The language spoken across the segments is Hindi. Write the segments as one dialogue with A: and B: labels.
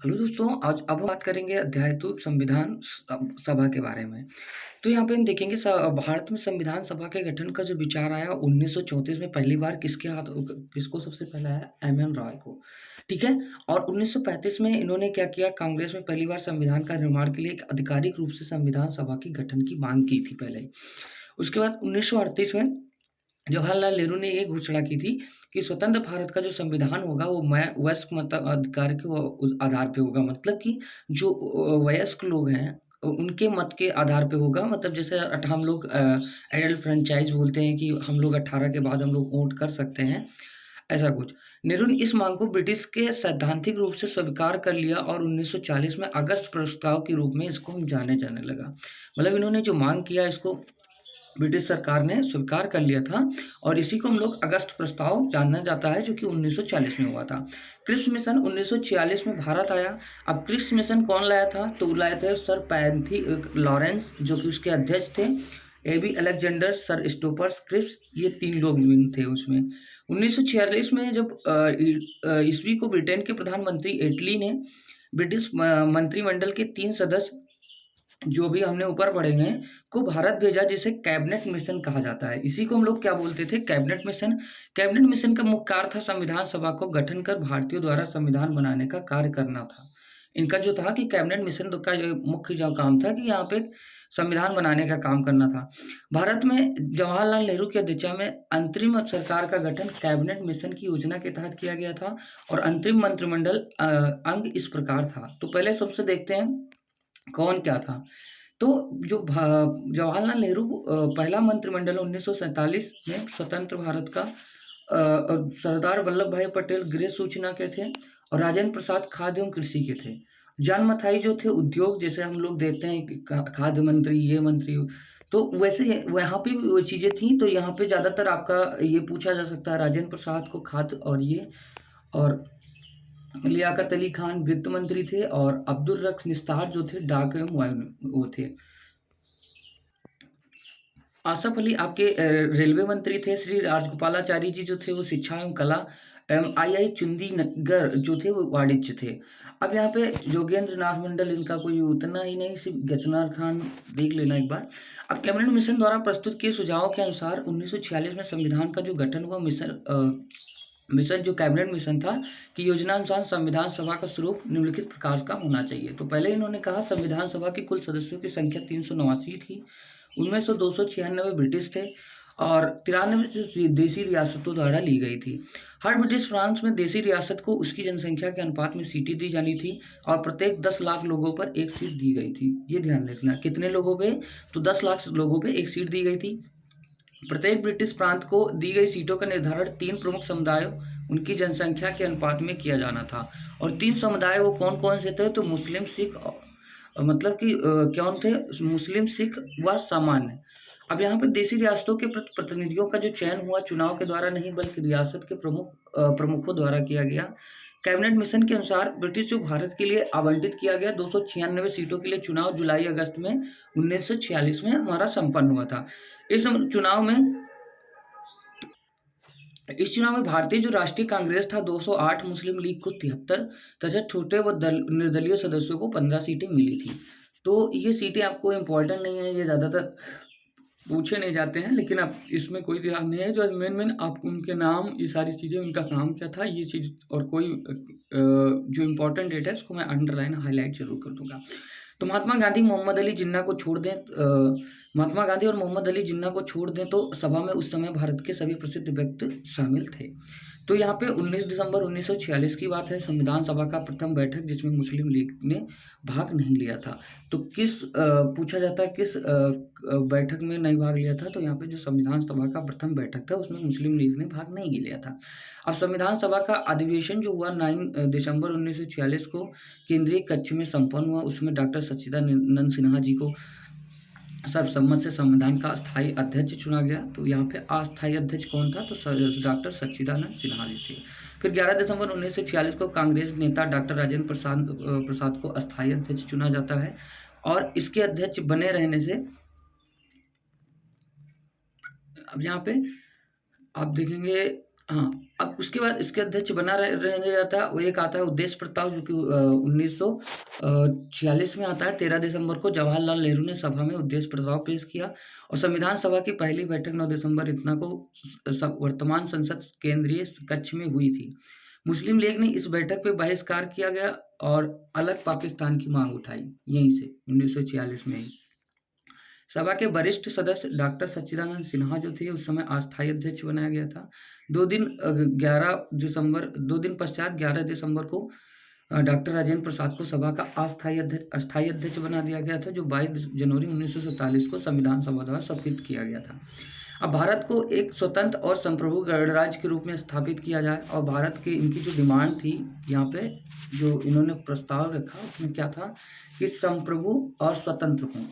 A: हेलो दोस्तों, आज अब हम बात करेंगे अध्याय 2 संविधान सभा के बारे में। तो यहाँ पे हम देखेंगे भारत में संविधान सभा के गठन का जो विचार आया 1934 में पहली बार किसको सबसे पहले आया? एम.एन. रॉय को, ठीक है? और 1935 में इन्होंने क्या किया, कांग्रेस में पहली बार संविधान का निर्माण के लिए एक आधिकारिक रूप से संविधान सभा के गठन की मांग की थी पहले। उसके बाद 1938 में जवाहरलाल नेहरू ने ये घोषणा की थी कि स्वतंत्र भारत का जो संविधान होगा वो वयस्क मताधिकार के आधार पे होगा। मतलब कि जो वयस्क लोग हैं उनके मत के आधार पे होगा। मतलब जैसे हम लोग एडल्ट फ्रेंचाइज बोलते हैं कि हम लोग 18 के बाद हम लोग वोट कर सकते हैं, ऐसा कुछ। नेहरू ने इस मांग को ब्रिटिश के सैद्धांतिक रूप से स्वीकार कर लिया और 1940 में अगस्त प्रस्ताव के रूप में इसको जाने जाने लगा। मतलब इन्होंने जो मांग किया इसको ब्रिटिश सरकार ने स्वीकार कर लिया था और इसी को हम लोग अगस्त प्रस्ताव जाना जाता है, जो कि 1940 में हुआ था। क्रिप्स मिशन 1946 में भारत आया। अब क्रिप्स मिशन कौन लाया था? तो लाए थे सर पैंथी लॉरेंस, जो कि उसके अध्यक्ष थे। एबी अलेक्जेंडर, सर स्टोपर्स क्रिप्स, ये 3 लोग थे उसमें। 1946 में जब ईस्वी को ब्रिटेन के प्रधानमंत्री एटली ने ब्रिटिश मंत्रिमंडल के 3 सदस्य, जो भी हमने ऊपर पढ़े हैं, को भारत भेजा, जिसे कैबिनेट मिशन कहा जाता है। इसी को हम लोग क्या बोलते थे? Cabinet mission. कैबिनेट मिशन का मुख्य कार्य था संविधान सभा को गठन कर भारतीयों द्वारा संविधान बनाने का कार्य करना था। इनका जो था कि कैबिनेट मिशन का जो मुख्य जो काम था कि यहाँ पे संविधान बनाने का काम करना था। भारत में जवाहरलाल नेहरू की अध्यक्षता में अंतरिम सरकार का गठन कैबिनेट मिशन की योजना के तहत किया गया था और अंतरिम मंत्रिमंडल अंग इस प्रकार था। तो पहले सबसे देखते हैं कौन क्या था। तो जो जवाहरलाल नेहरू पहला मंत्रिमंडल 1947 में स्वतंत्र भारत का सरदार वल्लभ भाई पटेल गृह सूचना के थे और राजेंद्र प्रसाद खाद्य एवं कृषि के थे। जॉन मथाई जो थे उद्योग, जैसे हम लोग देते हैं कि खाद्य मंत्री, ये मंत्री, तो वैसे वहाँ पे भी वो चीज़ें थी। तो यहाँ पे ज़्यादातर आपका ये पूछा जा सकता है, राजेंद्र प्रसाद को खाद्य और ये, और लियाकत अली खान वित्त मंत्री थे और अब्दुल रख निस्तार जो थे डाक एवं वो थे। आसफ अली आपके रेलवे मंत्री थे। श्री राजगोपालाचारी जी जो थे वो शिक्षा एवं कला एवं आई चुंदी नगर जो थे वो वाणिज्य थे। अब यहाँ पे जोगेंद्र नाथ मंडल, इनका कोई उतना ही नहीं, सिर्फ गजनर खान देख लेना एक बार। अब कैबिनेट मिशन द्वारा प्रस्तुत किए सुझावों के अनुसार 1946 में संविधान का जो गठन हुआ, मिशन जो कैबिनेट मिशन था कि योजनानुसार संविधान सभा का स्वरूप निम्नलिखित प्रकार का होना चाहिए। तो पहले इन्होंने कहा संविधान सभा की कुल सदस्यों की संख्या 389 थी। उनमें से 296 ब्रिटिश थे और 93 देसी रियासतों द्वारा ली गई थी। हर ब्रिटिश फ्रांस में देसी रियासत को उसकी जनसंख्या के अनुपात में सीटें दी जानी थी और प्रत्येक 10 लाख लोगों पर एक सीट दी गई थी। ये ध्यान रखना, कितने लोगों पे? तो 10 लाख लोगों पे एक सीट दी गई थी। प्रत्येक ब्रिटिश प्रांत को दी गई सीटों का निर्धारण 3 प्रमुख समुदायों, उनकी जनसंख्या के अनुपात में किया जाना था। और 3 समुदाय वो कौन कौन से थे? तो मुस्लिम, सिख, मतलब कि कौन थे? मुस्लिम, सिख व सामान्य। अब यहाँ पे देसी रियासतों के प्रतिनिधियों का जो चयन हुआ चुनाव के द्वारा नहीं, बल्कि रियासत के प्रमुखों द्वारा किया गया। कैबिनेट मिशन के अनुसार ब्रिटिश जो भारत के लिए आवंटित किया गया 296 सीटों के लिए चुनाव जुलाई अगस्त में 1946 में हमारा संपन्न हुआ था। इस चुनाव में भारतीय जो राष्ट्रीय कांग्रेस था 208, मुस्लिम लीग को 73 तथा छोटे व निर्दलीय सदस्यों को 15 सीटें मिली थी। तो ये सीटें आपको इम्पोर्टेंट नहीं है, ये ज़्यादातर पूछे नहीं जाते हैं, लेकिन अब इसमें कोई ध्यान नहीं है। जो मेन आप उनके नाम, ये सारी चीज़ें, उनका काम क्या था, ये चीज़ और कोई जो इम्पोर्टेंट डेट है उसको मैं अंडरलाइन हाईलाइट जरूर कर दूंगा। तो महात्मा गांधी मोहम्मद अली जिन्ना को छोड़ दें, महात्मा गांधी और मोहम्मद अली जिन्ना को छोड़ दें तो सभा में उस समय भारत के सभी प्रसिद्ध व्यक्ति शामिल थे। तो यहाँ पे 19 दिसंबर 1946 की बात है, संविधान सभा का प्रथम बैठक जिसमें मुस्लिम लीग ने भाग नहीं लिया था। तो पूछा जाता है किस बैठक में नहीं भाग लिया था? तो यहाँ पे जो संविधान सभा का प्रथम बैठक था उसमें मुस्लिम लीग ने भाग नहीं लिया था। अब संविधान सभा का अधिवेशन जो हुआ 9 दिसंबर 1946 को केंद्रीय कक्ष में संपन्न हुआ। उसमें डॉक्टर सच्चिदानंद सिन्हा जी को सर्वसम्मत से संविधान का अस्थायी अध्यक्ष चुना गया। तो यहाँ पे अस्थायी अध्यक्ष कौन था? तो डॉक्टर सच्चिदानंद सिन्हा जी थे। फिर 11 दिसंबर 1946 को कांग्रेस नेता डॉक्टर राजेंद्र प्रसाद को अस्थायी अध्यक्ष चुना जाता है और इसके अध्यक्ष बने रहने से अब यहाँ पे आप देखेंगे हाँ, अब उसके बाद इसके अध्यक्ष बना रहने जाता है, वो एक आता है उद्देश्य प्रस्ताव जो कि 1946 में आता है। 13 दिसंबर को जवाहरलाल नेहरू ने सभा में उद्देश्य प्रस्ताव पेश किया और संविधान सभा की पहली बैठक 9 दिसंबर इतना को वर्तमान संसद केंद्रीय कक्ष में हुई थी। मुस्लिम लीग ने इस बैठक पे बहिष्कार किया गया और अलग पाकिस्तान की मांग उठाई, यहीं से 1946 में ही। सभा के वरिष्ठ सदस्य डॉक्टर सच्चिदानंद सिन्हा जो थे उस समय अस्थायी अध्यक्ष बनाया गया था। 2 दिन पश्चात 11 दिसंबर को डॉक्टर राजेंद्र प्रसाद को सभा का अस्थायी अध्यक्ष बना दिया गया था, जो 22 जनवरी 1947 को संविधान सभा द्वारा शपथ किया गया था। अब भारत को एक स्वतंत्र और संप्रभु गणराज्य के रूप में स्थापित किया जाए और भारत की इनकी जो डिमांड थी यहाँ पे जो इन्होंने प्रस्ताव रखा उसमें क्या था कि संप्रभु और स्वतंत्र हों।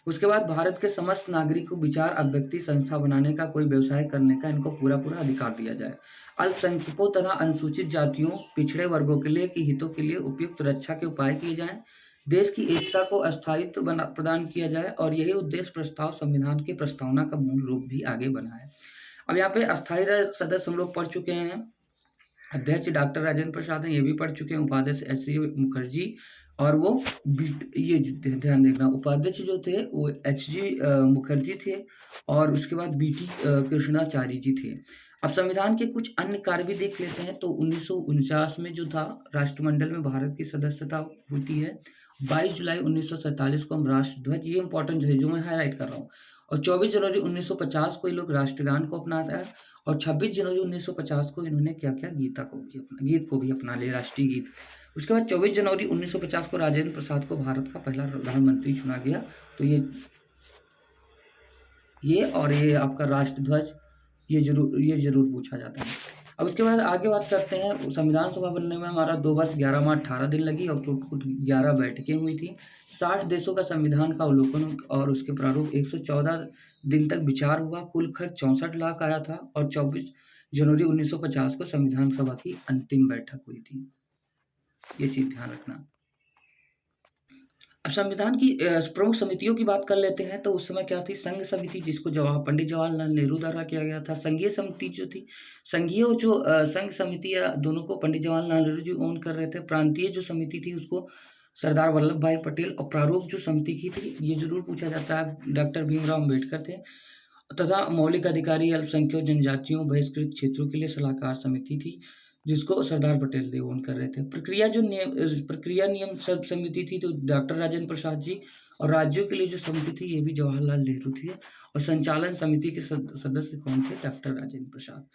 A: उसके बाद भारत के समस्त नागरिक को विचार अभिव्यक्ति संस्था बनाने का कोई व्यवसाय करने का इनको पूरा अधिकार दिया जाए। अल्पसंख्यकों तथा अनुसूचित जातियों पिछड़े वर्गों के लिए की हितों के लिए उपयुक्त रक्षा के उपाय किए जाएं। देश की एकता को अस्थायित्व प्रदान किया जाए और यही उद्देश्य प्रस्ताव संविधान की प्रस्तावना का मूल रूप भी आगे बना है। अब यहाँ पे अस्थायी सदस्य हम लोग पढ़ चुके हैं। अध्यक्ष डॉक्टर राजेंद्र प्रसाद हैं, ये भी पढ़ चुके हैं। उपाध्यक्ष एस.सी. मुखर्जी और वो ये ध्यान देखना, उपाध्यक्ष जो थे वो एच.जी. मुखर्जी थे और उसके बाद बी.टी. कृष्णाचार्य जी थे। अब संविधान के कुछ अन्य कार्य भी देख लेते हैं। तो 1949 में जो था राष्ट्रमंडल में भारत की सदस्यता होती है। 22 जुलाई 1947 को हम राष्ट्रध्वज, ये इंपॉर्टेंट है जो मैं हाईलाइट कर रहा हूँ, और 24 जनवरी 1950 को ये लोग राष्ट्रगान को अपनाता है और 26 जनवरी 1950 को इन्होंने क्या किया, गीत को भी अपना लिया, राष्ट्रीय गीत। उसके बाद 24 जनवरी 1950 को राजेंद्र प्रसाद को भारत का पहला प्रधानमंत्री चुना गया। तो ये और ये आपका राष्ट्रध्वज ये जरूर पूछा जाता है। अब उसके बाद आगे बात करते हैं। संविधान सभा बनने में हमारा 2 वर्ष 11 माह 18 दिन लगी और कुल 11 बैठकें हुई थी। 60 देशों का संविधान का अवलोकन और उसके प्रारूप 114 दिन तक विचार हुआ। कुल खर्च 64 लाख आया था और 24 जनवरी 1950 को संविधान सभा की अंतिम बैठक हुई थी। ये चीज ध्यान रखना। अब संविधान की प्रमुख समितियों की बात कर लेते हैं। तो उस समय क्या थी, संघ समिति, जिसको पंडित जवाहरलाल नेहरू द्वारा किया गया था। संघीय समिति जो थी, संघीय और जो संघ समिति या दोनों को पंडित जवाहरलाल नेहरू जी ओन कर रहे थे। प्रांतीय जो समिति थी उसको सरदार वल्लभ भाई पटेल, और प्रारूप जो समिति की थी ये जरूर पूछा जाता है, डॉक्टर भीमराव अम्बेडकर थे। तथा मौलिक अधिकारी अल्पसंख्यक जनजातियों बहिष्कृत क्षेत्रों के लिए सलाहकार समिति थी, जिसको सरदार पटेल देव ओन कर रहे थे। प्रक्रिया नियम सब समिति थी तो डॉक्टर राजेंद्र प्रसाद जी, और राज्यों के लिए जो समिति थी ये भी जवाहरलाल नेहरू थे, और संचालन समिति के सदस्य कौन थे, डॉक्टर राजेंद्र प्रसाद।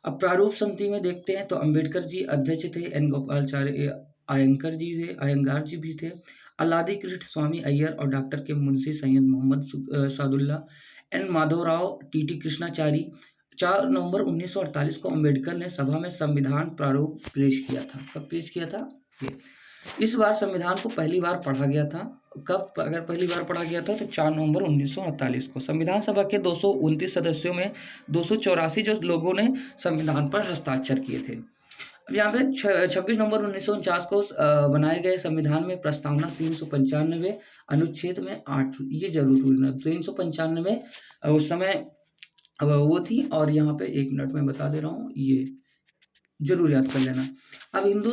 A: अब प्रारूप समिति में देखते हैं तो अम्बेडकर जी अध्यक्ष थे, एन गोपालाचार्य अयंगार जी भी थे, अल्लादी कृष्ण स्वामी अय्यर और डॉक्टर के मुंशी सैयद मोहम्मद सादुल्ला, एन माधवराव, टी कृष्णाचारी। 4 नवंबर 1948 को अम्बेडकर ने सभा में संविधान प्रारूप पेश किया था। कब पेश किया था ये? इस बार संविधान को पहली बार पढ़ा गया था। कब अगर पहली बार पढ़ा गया था तो 4 नवंबर 1948 को। संविधान सभा के 229 सदस्यों में 284 जो लोगों ने संविधान पर हस्ताक्षर किए थे। अब यहाँ पे 26 नवंबर 1949 को बनाए गए संविधान में प्रस्तावना 395 अनुच्छेद में 8, ये जरूर हुई 395 उस समय वो थी। और यहाँ पे 1 मिनट में बता दे रहा हूँ, ये जरूर याद कर लेना। अब हिंदू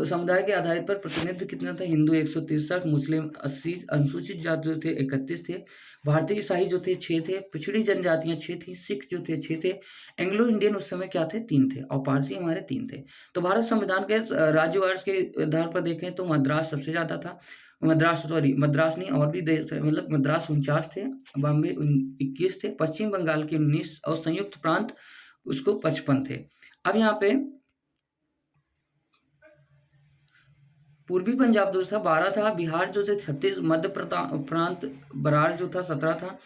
A: समुदाय के आधार पर प्रतिनिधित्व कितना था, हिंदू 163, मुस्लिम 80, अनुसूचित जाति जो थे 31 थे, भारतीय ईसाई जो थे 6 थे, पिछड़ी जनजातियां 6 थी, सिख जो थे 6 थे, एंग्लो इंडियन उस समय क्या थे 3 थे, और पारसी हमारे 3 थे। तो भारत संविधान के राज्यवार के आधार पर देखें तो मद्रास सबसे ज्यादा था, मद्रास नहीं और भी देश थे, मतलब मद्रास 49 थे, बॉम्बे 21 थे, पश्चिम बंगाल के 19 और संयुक्त प्रांत उसको 55 थे। अब यहाँ पे पूर्वी पंजाब जो था 12 था, बिहार जो थे 36, मध्य प्रांत बरार जो था 17 था,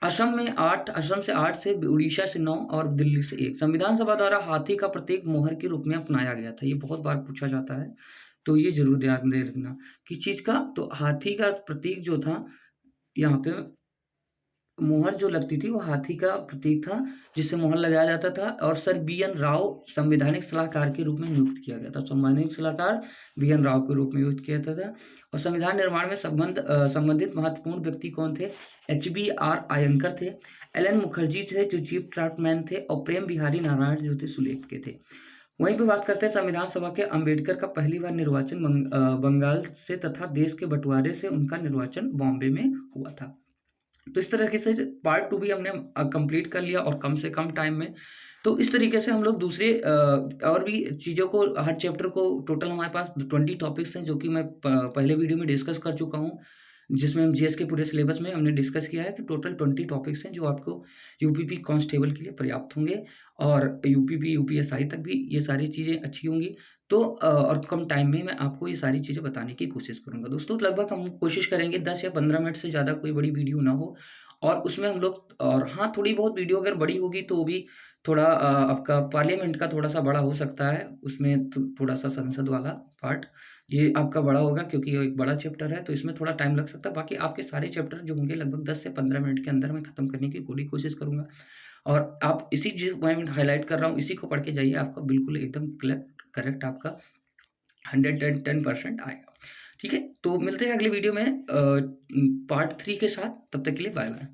A: असम में 8, असम से 8 से, उड़ीसा से 9 और दिल्ली से 1। संविधान सभा द्वारा हाथी का प्रतीक मोहर के रूप में अपनाया गया था। ये बहुत बार पूछा जाता है तो ये जरूर ध्यान दे रखना कि चीज का, तो हाथी का प्रतीक जो था यहाँ पे मोहर जो लगती थी वो हाथी का प्रतीक था, जिससे मोहर लगाया जाता था और सर बी.एन. राव संवैधानिक सलाहकार के रूप में नियुक्त किया गया था। संवैधानिक सलाहकार बी.एन. राव के रूप में नियुक्त किया जाता था और संविधान निर्माण में संबंधित महत्वपूर्ण व्यक्ति कौन थे? एच.बी.आर. अयंगर थे, एल.एन. मुखर्जी थे जो चीफ ड्राफ्टमैन थे और प्रेम बिहारी नारायण जो थे सुलेख के थे। वहीं पे बात करते हैं संविधान सभा के अम्बेडकर का पहली बार निर्वाचन बंगाल से तथा देश के बंटवारे से उनका निर्वाचन बॉम्बे में हुआ था। तो इस तरीके से पार्ट 2 भी हमने कंप्लीट कर लिया और कम से कम टाइम में। तो इस तरीके से हम लोग दूसरे और भी चीज़ों को हर चैप्टर को टोटल हमारे पास 20 टॉपिक्स हैं जो कि मैं पहले वीडियो में डिस्कस कर चुका हूँ। जिसमें हम जीएस के पूरे सिलेबस में हमने डिस्कस किया है कि टोटल 20 टॉपिक्स हैं जो आपको यूपीपी कांस्टेबल के लिए पर्याप्त होंगे और यूपीपी, यूपीएसआई तक भी ये सारी चीज़ें अच्छी होंगी। तो और कम टाइम में मैं आपको ये सारी चीज़ें बताने की कोशिश करूँगा। दोस्तों लगभग हम कोशिश करेंगे 10 या 15 मिनट से ज़्यादा कोई बड़ी वीडियो ना हो और उसमें हम लोग और हाँ, थोड़ी बहुत वीडियो अगर बड़ी होगी तो वो भी थोड़ा आपका पार्लियामेंट का थोड़ा-सा बड़ा हो सकता है। उसमें थोड़ा-सा संसद वाला पार्ट ये आपका बड़ा होगा क्योंकि ये एक बड़ा चैप्टर है तो इसमें थोड़ा टाइम लग सकता है। बाकी आपके सारे चैप्टर जो होंगे लगभग 10 से 15 मिनट के अंदर मैं खत्म करने की पूरी कोशिश करूँगा। और आप इसी जो मैं हाइलाइट कर रहा हूँ इसी को पढ़ के जाइए, आपका बिल्कुल एकदम करेक्ट आपका 110% आएगा। ठीक है? तो मिलते हैं अगले वीडियो में पार्ट 3 के साथ, तब तक के लिए बाय-बाय।